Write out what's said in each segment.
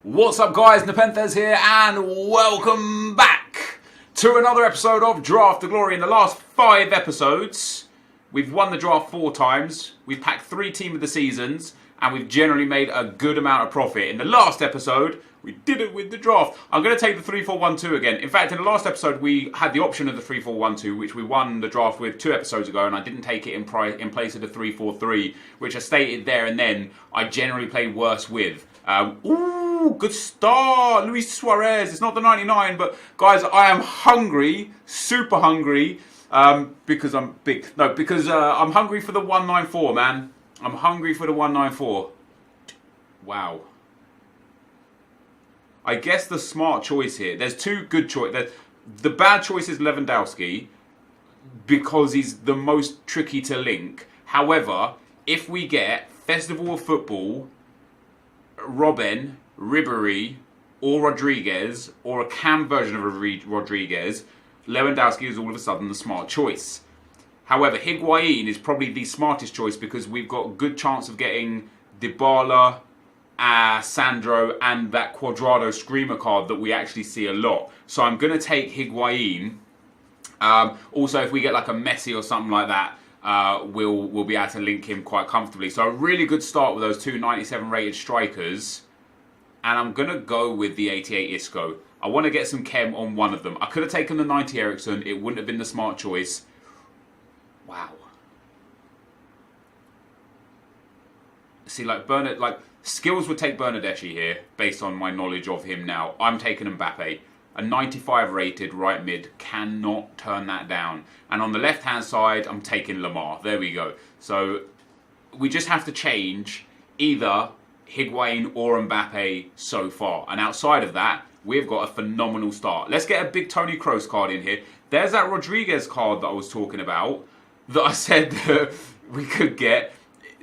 What's up guys, NepentheZ here and welcome back to another episode of Draft to Glory. In the last 5 episodes, we've won the draft 4 times, we've packed 3 team of the seasons, and we've generally made a good amount of profit. In the last episode, we did it with the draft. I'm going to take the 3-4-1-2 again. In fact, in the last episode, we had the option of the 3-4-1-2, which we won the draft with 2 episodes ago, and I didn't take it in place of the 3-4-3, which I stated there and then I generally play worse with. Ooh, good start, Luis Suarez. It's not the 99, but guys, I am hungry, super hungry, because I'm big. No, because I'm hungry for the 194, man. I'm hungry for the 194. Wow. I guess the smart choice here. There's 2 good choices. The bad choice is Lewandowski because he's the most tricky to link. However, if we get Festival of Football, Robben, Ribéry, or Rodriguez, or a cam version of Rodriguez, Lewandowski is all of a sudden the smart choice. However, Higuain is probably the smartest choice because we've got a good chance of getting Dybala, Sandro, and that Cuadrado Screamer card that we actually see a lot. So I'm going to take Higuain. Also, if we get like a Messi or something like that, we'll be able to link him quite comfortably. So a really good start with those 2 97 rated strikers. And I'm going to go with the 88 Isco. I want to get some chem on one of them. I could have taken the 90 Ericsson. It wouldn't have been the smart choice. Wow. See, like Bernard, like skills would take Bernardeschi here, based on my knowledge of him now. I'm taking Mbappe. A 95 rated right mid, cannot turn that down. And on the left hand side, I'm taking Lamar. There we go. So we just have to change either Higuain or Mbappe so far. And outside of that, we've got a phenomenal start. Let's get a big Toni Kroos card in here. There's that Rodriguez card that I was talking about, that I said that we could get.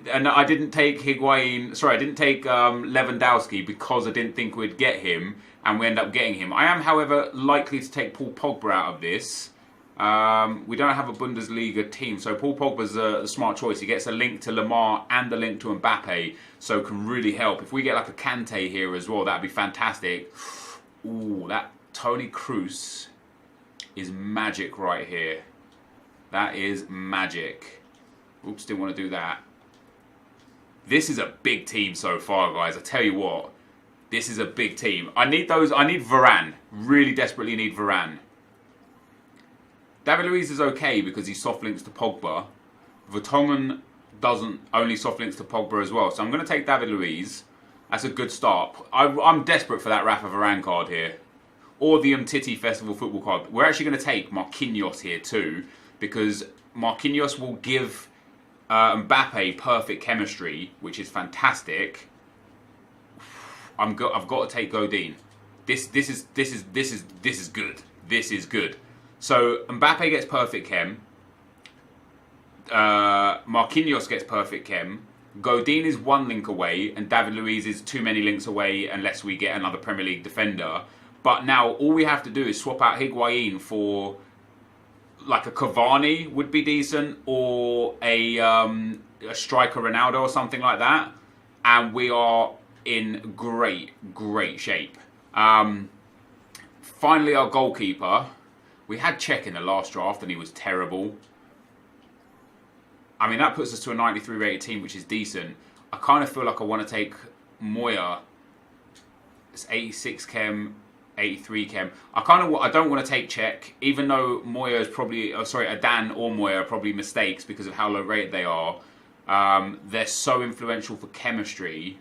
And I didn't take Higuain, sorry, I didn't take Lewandowski because I didn't think we'd get him, and we end up getting him. I am, however, likely to take Paul Pogba out of this. We don't have a Bundesliga team, so Paul Pogba's a smart choice. He gets a link to Lamar and a link to Mbappe, so can really help. If we get like a Kante here as well, that'd be fantastic. Ooh, that Toni Kroos is magic right here. That is magic. Oops, didn't want to do that. This is a big team so far, guys. I tell you what, this is a big team. I need Varane. Really desperately need Varane. David Luiz is okay because he soft links to Pogba. Vertonghen doesn't, only soft links to Pogba as well. So I'm going to take David Luiz. That's a good start. I'm desperate for that Rafa Varane card here. Or the Umtiti Festival Football card. We're actually going to take Marquinhos here too, because Marquinhos will give Mbappe perfect chemistry, which is fantastic. I've got to take Godin. This is good. This is good. So Mbappe gets perfect chem. Marquinhos gets perfect chem. Godin is 1 link away, and David Luiz is too many links away unless we get another Premier League defender. But now all we have to do is swap out Higuain for like a Cavani would be decent, or a striker Ronaldo or something like that, and we are in great shape. Finally, our goalkeeper. We had Cech in the last draft and he was terrible. I mean, that puts us to a 93 rated team, which is decent. I kind of feel like I want to take Moya. It's 86 chem, 83 chem. I don't want to take Cech, even though Moya is probably, Adan or Moya are probably mistakes because of how low rated they are. They're so influential for chemistry.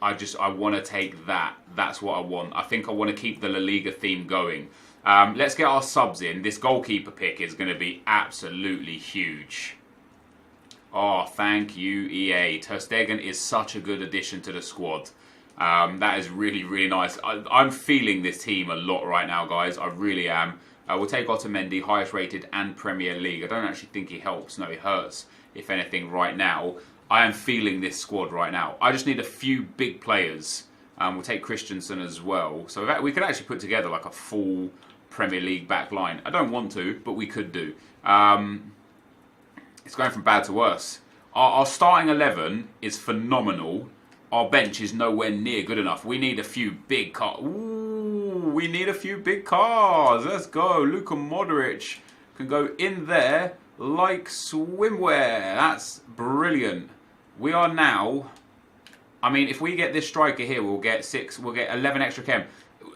I want to take that. That's what I want. I think I want to keep the La Liga theme going. Let's get our subs in. This goalkeeper pick is going to be absolutely huge. Oh, thank you, EA. Ter Stegen is such a good addition to the squad. That is really nice. I'm feeling this team a lot right now, guys. I really am. We'll take Otamendi, highest rated and Premier League. I don't actually think he helps. No, he hurts, if anything, right now. I am feeling this squad right now. I just need a few big players. We'll take Christensen as well. So we could actually put together like a full Premier League back line. I don't want to, but we could do. It's going from bad to worse. Our starting 11 is phenomenal. our bench is nowhere near good enough. We need a few big cards. Ooh, we need a few big cards. Let's go. Luka Modric can go in there like swimwear. That's brilliant. We are now... I mean, if we get this striker here, we'll get 11 extra chem.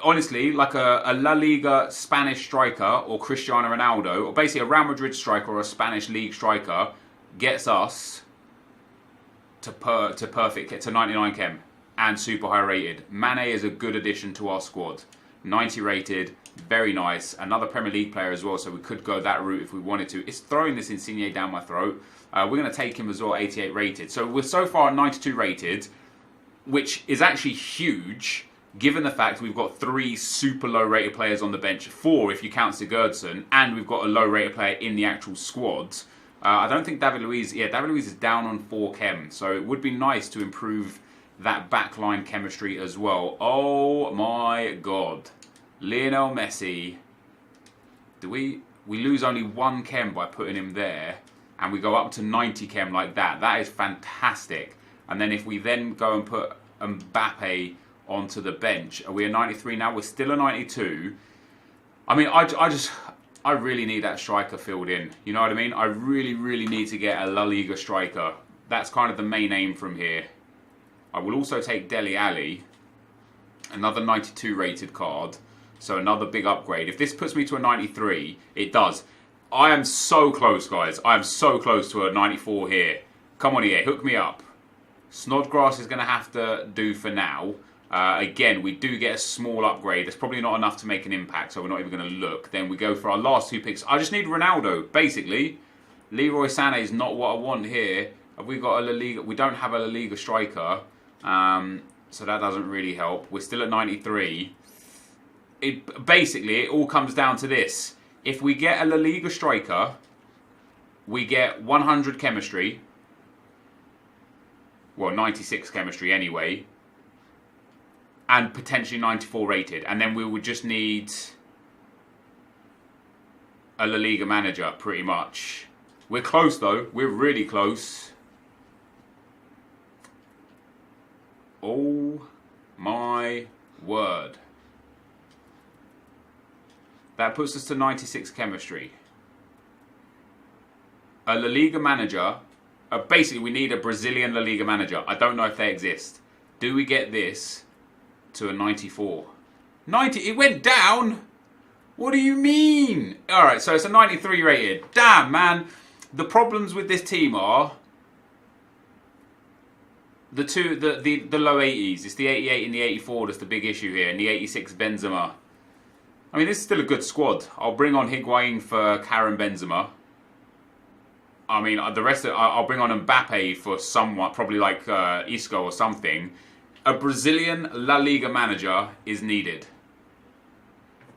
Honestly, like a La Liga Spanish striker or Cristiano Ronaldo, or basically a Real Madrid striker or a Spanish league striker, gets us to perfect, to 99 chem and super high rated. Mane is a good addition to our squad. 90 rated, very nice. Another Premier League player as well, so we could go that route if we wanted to. It's throwing this Insigne down my throat. We're going to take him as well, 88 rated. So we're so far at 92 rated, which is actually huge, given the fact we've got 3 super low rated players on the bench, 4 if you count Sigurdsson, and we've got a low rated player in the actual squad. I don't think David Luiz is down on 4 chem, so it would be nice to improve that backline chemistry as well. Oh my god. Lionel Messi. We lose only 1 chem by putting him there, and we go up to 90 chem like that. That is fantastic. And then if we then go and put Mbappe onto the bench, are we a 93 now? We're still a 92. I mean, I really need that striker filled in. You know what I mean? I really, really need to get a La Liga striker. That's kind of the main aim from here. I will also take Dele Alli, another 92 rated card. So another big upgrade. If this puts me to a 93, it does. I am so close, guys. I am so close to a 94 here. Come on here, hook me up. Snodgrass is going to have to do for now. Again, we do get a small upgrade. That's probably not enough to make an impact, so we're not even going to look. Then we go for our last 2 picks. I just need Ronaldo, basically. Leroy Sané is not what I want here. Have we got a La Liga? We don't have a La Liga striker, so that doesn't really help. We're still at 93. Basically, it all comes down to this. If we get a La Liga striker, we get 100 chemistry. Well, 96 chemistry anyway. And potentially 94 rated. And then we would just need a La Liga manager, pretty much. We're close, though. We're really close. Oh my word. That puts us to 96 chemistry. A La Liga manager. Basically, we need a Brazilian La Liga manager. I don't know if they exist. Do we get this to a 94? 90? It went down? What do you mean? Alright, so it's a 93 rated. Damn, man. The problems with this team are the low 80s. It's the 88 and the 84 that's the big issue here. And the 86 Benzema. I mean, this is still a good squad. I'll bring on Higuain for Karim Benzema. I mean, the rest of I'll bring on Mbappe for someone, probably like Isco or something. A Brazilian La Liga manager is needed.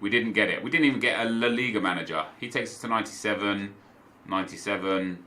We didn't get it. We didn't even get a La Liga manager. He takes us to 97, 97,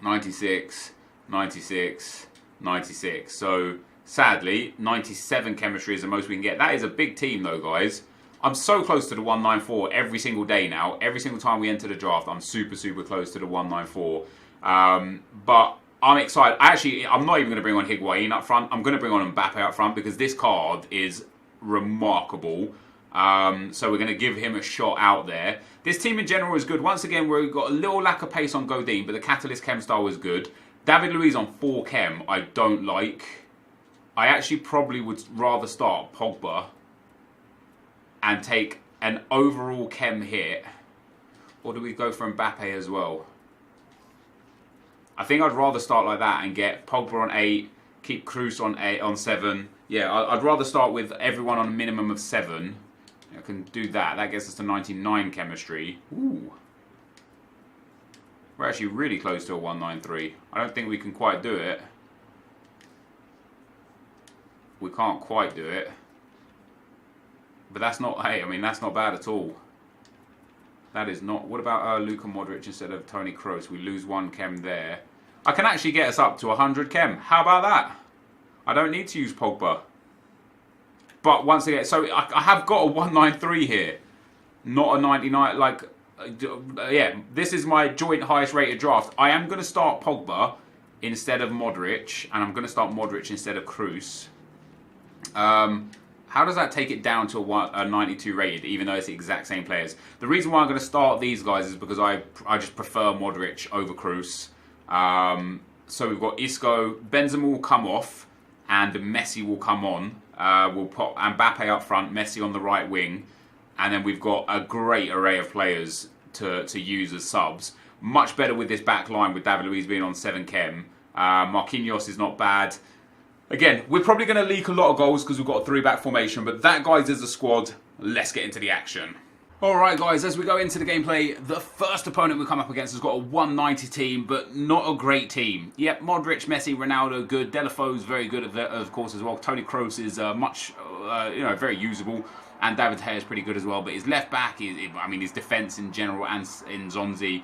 96, 96, 96. So, sadly, 97 chemistry is the most we can get. That is a big team though, guys. I'm so close to the 194 every single day now. Every single time we enter the draft, I'm super, super close to the 194. But I'm excited. I'm not even going to bring on Higuain up front. I'm going to bring on Mbappe up front because this card is remarkable. So we're going to give him a shot out there. This team in general is good. Once again, we've got a little lack of pace on Godin, but the Catalyst Chem style was good. David Luiz on 4 Chem, I don't like. I actually probably would rather start Pogba and take an overall chem hit. Or do we go for Mbappe as well? I think I'd rather start like that and get Pogba on 8, keep Kroos on 7. Yeah, I'd rather start with everyone on a minimum of 7. I can do that. That gets us to 99 chemistry. Ooh. We're actually really close to a 193. I don't think we can quite do it. We can't quite do it. But that's not, hey, I mean, that's not bad at all. That is not, what about Luka Modric instead of Toni Kroos? We lose 1 chem there. I can actually get us up to 100 chem. How about that? I don't need to use Pogba. But once again, so I have got a 193 here. Not a 99, like, yeah, this is my joint highest rated draft. I am going to start Pogba instead of Modric, and I'm going to start Modric instead of Kroos, how does that take it down to a 92 rated, even though it's the exact same players? The reason why I'm going to start these guys is because I just prefer Modric over Kroos. So we've got Isco, Benzema will come off, and Messi will come on. We'll put Mbappe up front, Messi on the right wing, and then we've got a great array of players to use as subs. Much better with this back line with David Luiz being on 7 chem. Marquinhos is not bad. Again, we're probably going to leak a lot of goals because we've got a 3-back formation, but that, guys, is the squad. Let's get into the action. Alright, guys, as we go into the gameplay, the first opponent we come up against has got a 190 team, but not a great team. Yep, Modric, Messi, Ronaldo, good. Deulofeu's very good, of course, as well. Toni Kroos is very usable. And David De Gea is pretty good as well, but his left back, his defence in general, and in Zonzi,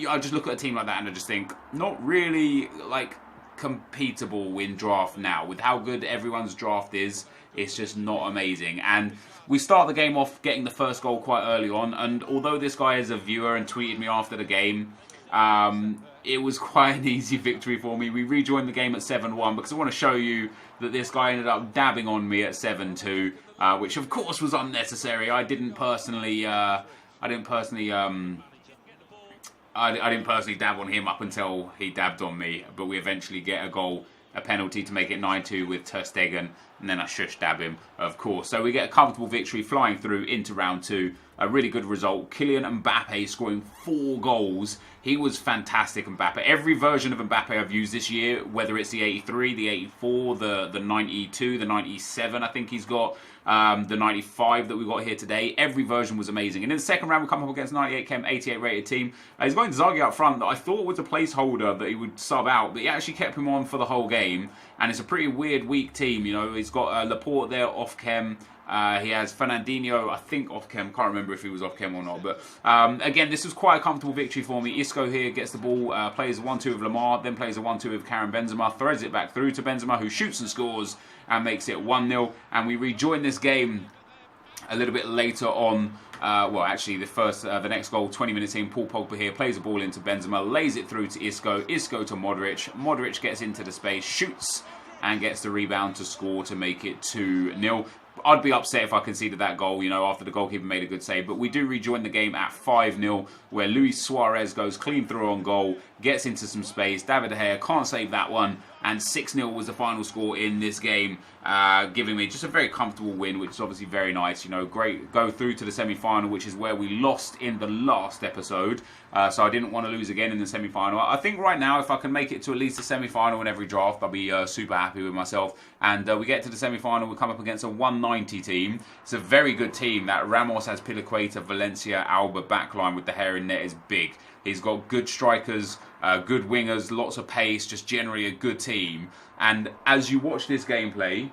I just look at a team like that and I just think, not really, competable in draft now. With how good everyone's draft is, it's just not amazing. And we start the game off getting the first goal quite early on, and although this guy is a viewer and tweeted me after the game, it was quite an easy victory for me. We rejoined the game at 7-1 because I want to show you that this guy ended up dabbing on me at 7-2, which of course was unnecessary. I didn't personally dab on him up until he dabbed on me, but we eventually get a goal, a penalty to make it 9-2 with Ter Stegen, and then I shush dab him, of course. So we get a comfortable victory flying through into round 2. A really good result. Kylian Mbappe scoring 4 goals. He was fantastic, Mbappe. Every version of Mbappe I've used this year, whether it's the 83, the 84, the 92, the 97 I think he's got, the 95 that we got here today, every version was amazing. And in the second round we come up against 98 chem, 88 rated team. He's got Inzaghi up front that I thought was a placeholder that he would sub out, but he actually kept him on for the whole game. And it's a pretty weird, weak team. You know, he's got Laporte there off chem. He has Fernandinho, I think, off chem. Can't remember if he was off chem or not. But again, this was quite a comfortable victory for me. Isco here gets the ball, plays a 1-2 with Lamar, then plays a 1-2 with Karim Benzema, throws it back through to Benzema, who shoots and scores and makes it 1-0. And we rejoin this game a little bit later on. The next goal, 20 minutes in, Paul Pogba here plays the ball into Benzema, lays it through to Isco, Isco to Modric, Modric gets into the space, shoots and gets the rebound to score to make it 2-0. I'd be upset if I conceded that goal, you know, after the goalkeeper made a good save. But we do rejoin the game at 5-0, where Luis Suarez goes clean through on goal, gets into some space. David De Gea can't save that one. And 6-0 was the final score in this game, giving me just a very comfortable win, which is obviously very nice. You know, great. Go through to the semi-final, which is where we lost in the last episode. So I didn't want to lose again in the semi-final. I think right now, if I can make it to at least the semi-final in every draft, I'll be super happy with myself. And we get to the semi-final, we come up against a 190 team. It's a very good team. That Ramos has Piliqueta, Valencia, Alba backline with the hair in net is big. He's got good strikers, good wingers, lots of pace, just generally a good team. And as you watch this gameplay,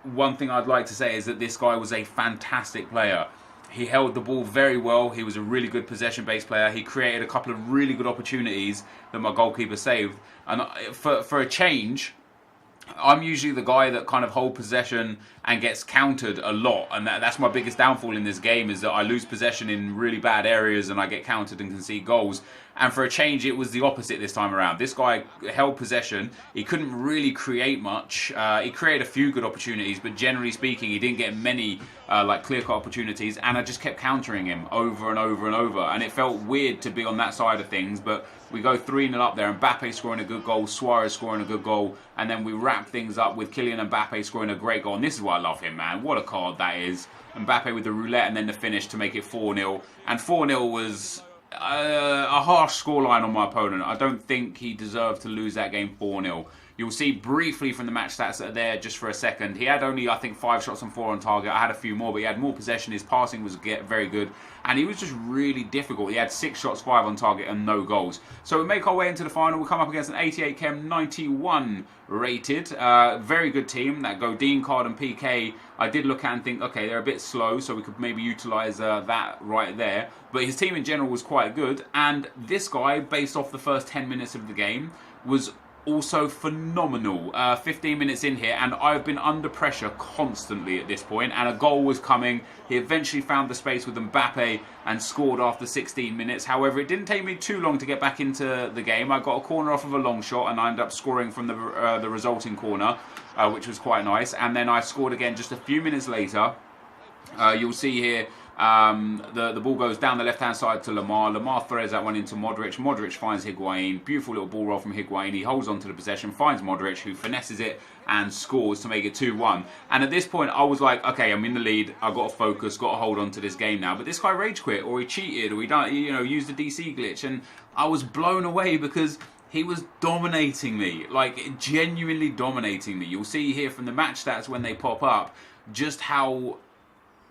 one thing I'd like to say is that this guy was a fantastic player. He held the ball very well. He was a really good possession-based player. He created a couple of really good opportunities that my goalkeeper saved. And for a change, I'm usually the guy that kind of hold possession and gets countered a lot, and that's my biggest downfall in this game, is that I lose possession in really bad areas and I get countered and concede goals. And for a change, it was the opposite this time around. This guy held possession. He couldn't really create much. He created a few good opportunities, but generally speaking, he didn't get many clear-cut opportunities, and I just kept countering him over and over and over. And it felt weird to be on that side of things, but we go 3-0 up there. Mbappe scoring a good goal, Suarez scoring a good goal, and then we wrap things up with Kylian Mbappe scoring a great goal. And this is why I love him, man. What a card that is. Mbappe with the roulette and then the finish to make it 4-0. And 4-0 was a harsh scoreline on my opponent. I don't think he deserved to lose that game 4-0. You'll see briefly from the match stats that are there just for a second. He had only, I think, 5 shots on 4 on target. I had a few more, but he had more possession. His passing was very good. And he was just really difficult. He had 6 shots, 5 on target, and no goals. So we make our way into the final. We come up against an 88 chem, 91 rated. Very good team. That Godin card and PK, I did look at and think, okay, they're a bit slow, so we could maybe utilise that right there. But his team in general was quite good. And this guy, based off the first 10 minutes of the game, was also phenomenal. 15 minutes in here, and I've been under pressure constantly at this point, and a goal was coming. He eventually found the space with Mbappe and scored after 16 minutes. However, it didn't take me too long to get back into the game. I got a corner off of a long shot, and I ended up scoring from the resulting corner, which was quite nice. And then I scored again just a few minutes later. You'll see here, the ball goes down the left-hand side to Lamar. Lamar throws that one into Modric. Modric finds Higuain. Beautiful little ball roll from Higuain. He holds on to the possession, finds Modric, who finesses it and scores to make it 2-1. And at this point, I was like, okay, I'm in the lead. I've got to focus, got to hold on to this game now. But this guy rage quit, or he cheated, or he used the DC glitch. And I was blown away because he was dominating me, like genuinely dominating me. You'll see here from the match stats when they pop up just how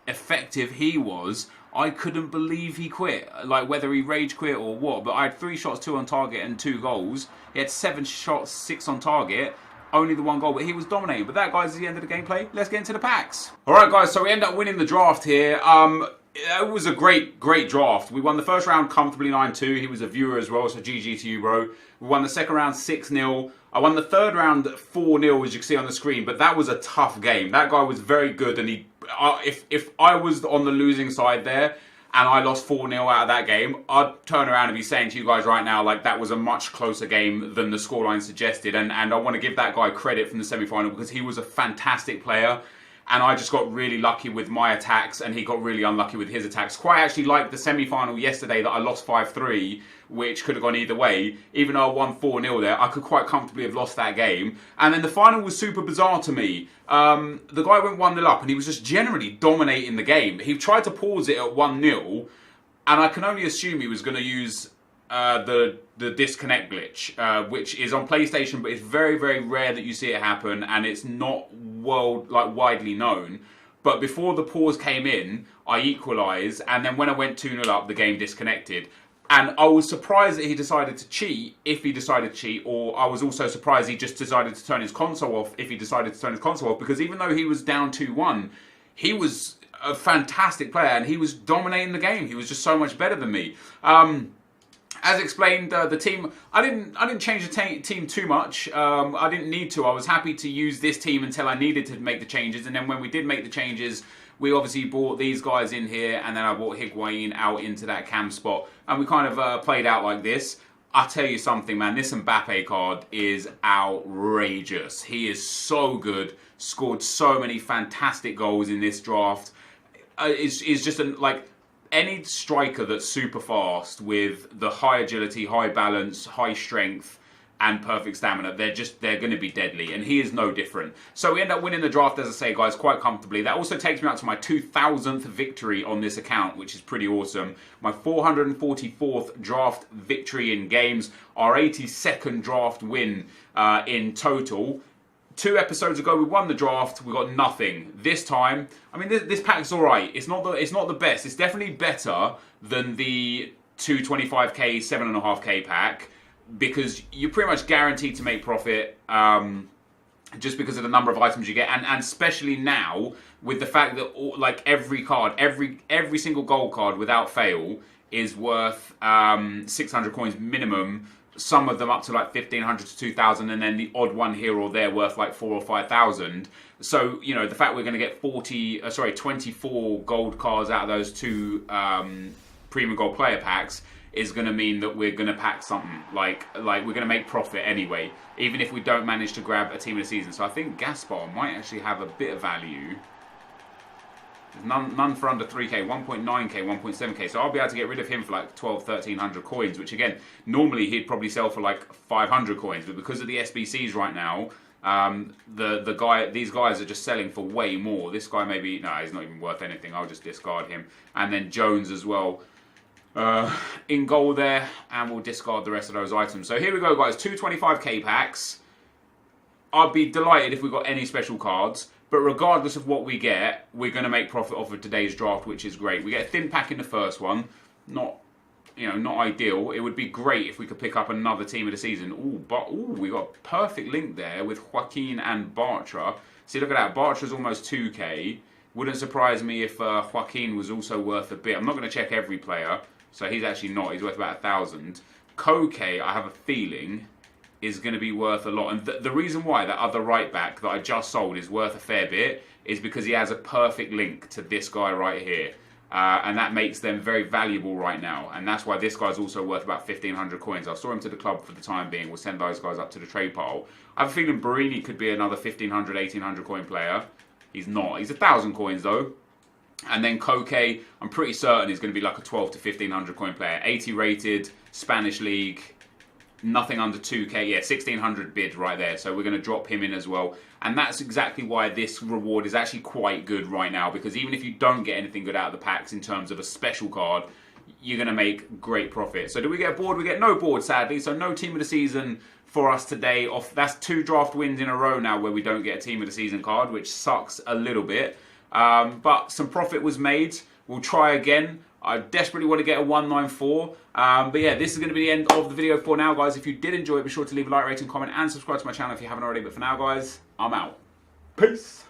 effective he was. I couldn't believe he quit, like whether he rage quit or what. But I had 3 shots, 2 on target and 2 goals. He had 7 shots, 6 on target, only the 1 goal, but he was dominating. But that, guys, is the end of the gameplay. Let's get into the packs. Alright, guys, so we end up winning the draft here. It was a great draft. We won the first round comfortably 9-2. He was a viewer as well, so GG to you, bro. We won the second round 6-0. I won the third round 4-0, as you can see on the screen, but that was a tough game. That guy was very good, and if I was on the losing side there and I lost 4-0 out of that game, I'd turn around and be saying to you guys right now, like, that was a much closer game than the scoreline suggested. And I want to give that guy credit from the semi-final because he was a fantastic player. And I just got really lucky with my attacks, and he got really unlucky with his attacks. Quite actually like the semi-final yesterday that I lost 5-3, which could have gone either way. Even though I won 4-0 there, I could quite comfortably have lost that game. And then the final was super bizarre to me. The guy went 1-0 up, and he was just generally dominating the game. He tried to pause it at 1-0, and I can only assume he was going to use the disconnect glitch, which is on PlayStation, but it's very, very rare that you see it happen, and it's not widely known. But before the pause came in, I equalised, and then when I went 2-0 up, the game disconnected. And I was surprised that he decided to cheat, if he decided to cheat, or I was also surprised he just decided to turn his console off, if he decided to turn his console off, because even though he was down 2-1, he was a fantastic player, and he was dominating the game. He was just so much better than me. As explained, the team, I didn't change the team too much. I didn't need to. I was happy to use this team until I needed to make the changes. And then when we did make the changes, we obviously brought these guys in here, and then I brought Higuain out into that cam spot. And we kind of played out like this. I'll tell you something, man. This Mbappe card is outrageous. He is so good. Scored so many fantastic goals in this draft. It's just like any striker that's super fast with the high agility, high balance, high strength, and perfect stamina, they're going to be deadly, and he is no different. So we end up winning the draft, as I say, guys, quite comfortably. That also takes me up to my 2000th victory on this account, which is pretty awesome. My 444th draft victory in games, our 82nd draft win in total. 2 episodes ago, we won the draft. We got nothing. This time, I mean, this pack's all right. It's not the best. It's definitely better than the 225k, 7.5k pack, because you're pretty much guaranteed to make profit just because of the number of items you get, and especially now with the fact that like every card, every single gold card without fail is worth 600 coins minimum. Some of them up to like 1,500 to 2,000, and then the odd one here or there worth like 4,000 or 5,000. So, you know, the fact we're going to get 24 gold cards out of those 2 premium gold player packs is going to mean that we're going to pack something. Like we're going to make profit anyway, even if we don't manage to grab a team of the season. So I think Gaspar might actually have a bit of value. None for under 3k, 1.9k, 1.7k. So I'll be able to get rid of him for like 1,200-1,300 coins, which again, normally he'd probably sell for like 500 coins. But because of the SBCs right now, these guys are just selling for way more. This guy maybe, no, he's not even worth anything. I'll just discard him. And then Jones as well. In goal there, and we'll discard the rest of those items. So here we go, guys. 225k packs. I'd be delighted if we got any special cards. But regardless of what we get, we're going to make profit off of today's draft, which is great. We get a thin pack in the first one. Not ideal. It would be great if we could pick up another team of the season. We got a perfect link there with Joaquin and Bartra. See, look at that. Bartra's almost 2k. Wouldn't surprise me if Joaquin was also worth a bit. I'm not going to check every player, so he's actually not. He's worth about 1,000. Koke, I have a feeling, is going to be worth a lot. And the reason why that other right back that I just sold is worth a fair bit is because he has a perfect link to this guy right here. And that makes them very valuable right now. And that's why this guy's also worth about 1,500 coins. I'll store him to the club for the time being. We'll send those guys up to the trade pile. I have a feeling Barini could be another 1,500, 1,800 coin player. He's not. He's 1,000 coins though. And then Koke, I'm pretty certain he's going to be like a 12 to 1,500 coin player. 80 rated, Spanish League, nothing under 2k. Yeah, 1,600 bid right there. So we're going to drop him in as well. And that's exactly why this reward is actually quite good right now. Because even if you don't get anything good out of the packs in terms of a special card, you're going to make great profit. So do we get a board? We get no board, sadly. So no team of the season for us today. That's 2 draft wins in a row now where we don't get a team of the season card, which sucks a little bit. But some profit was made. We'll try again. I desperately want to get a 194. But yeah, this is going to be the end of the video for now, guys. If you did enjoy it, be sure to leave a like, rating, comment, and subscribe to my channel if you haven't already. But for now, guys, I'm out. Peace.